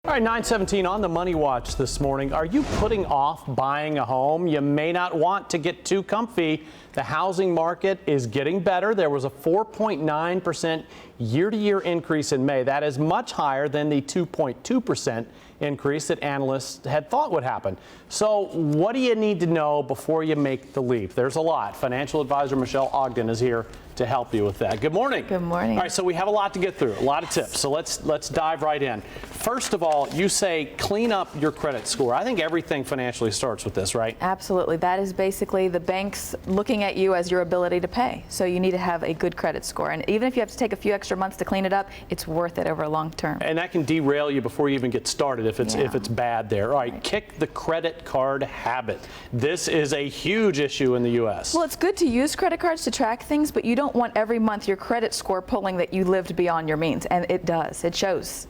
All right, 9:17 on the Money Watch this morning. Are you putting off buying a home? You may not want to get too comfy. The housing market is getting better. There was a 4.9% year-to-year increase in May. That is much higher than the 2.2% increase that analysts had thought would happen. So what do you need to know before you make the leap? There's a lot. Financial advisor Michelle Ogden is here to help you with that. Good morning. Good morning. All right, so we have a lot to get through, a lot of tips. So let's dive right in. First of all, you say clean up your credit score. I think everything financially starts with this, right? Absolutely. That is basically the banks looking at you as your ability to pay. So you need to have a good credit score. And even if you have to take a few extra months to clean it up, it's worth it over a long term. And that can derail you before you even get started if it's bad there. All right, kick the credit card habit. This is a huge issue in the U.S. Well, it's good to use credit cards to track things, but you don't want every month your credit score pulling that you lived beyond your means. And it does. It shows.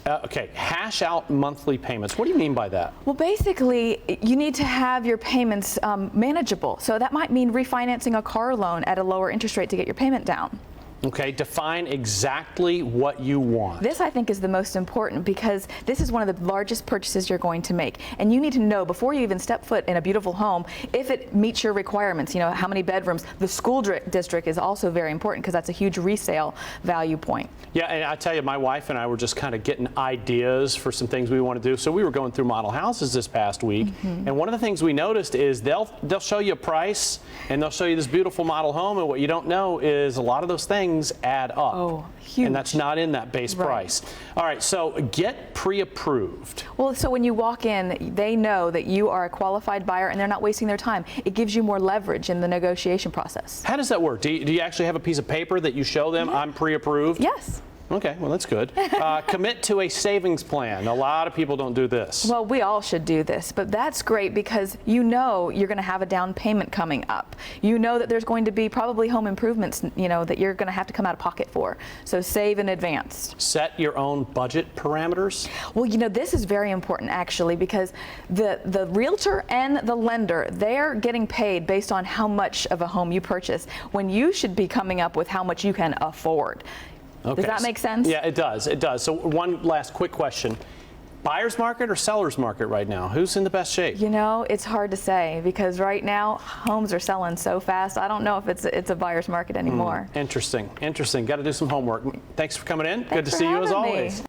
Okay, hash out monthly payments. What do you mean by that? Well, basically, you need to have your payments manageable. So that might mean refinancing a car loan at a lower interest rate to get your payment down. Okay, define exactly what you want. This, I think, is the most important because this is one of the largest purchases you're going to make. And you need to know before you even step foot in a beautiful home if it meets your requirements. You know, how many bedrooms. The school district is also very important because that's a huge resale value point. Yeah, and I tell you, my wife and I were just kind of getting ideas for some things we want to do. So we were going through model houses this past week. And one of the things we noticed is they'll show you a price and they'll show you this beautiful model home. And what you don't know is a lot of those things add up. Oh, huge. And that's not in that base price. All right, so get pre-approved. Well, so when you walk in, they know that you are a qualified buyer and they're not wasting their time. It gives you more leverage in the negotiation process. How does that work? Do you actually have a piece of paper that you show them, I'm pre-approved? Yes. Okay, well, that's good. Commit to a savings plan. A lot of people don't do this. Well, we all should do this, but that's great because you know you're going to have a down payment coming up. You know that there's going to be probably home improvements, you know, that you're going to have to come out of pocket for. So save in advance. Set your own budget parameters. Well, you know, this is very important actually because the realtor and the lender, they're getting paid based on how much of a home you purchase when you should be coming up with how much you can afford. Okay. Does that make sense? Yeah, it does. It does. So one last quick question. Buyer's market or seller's market right now? Who's in the best shape? You know, it's hard to say because right now homes are selling so fast. I don't know if it's a buyer's market anymore. Interesting. Interesting. Got to do some homework. Thanks for coming in. Thanks Good to for see you as having me. always.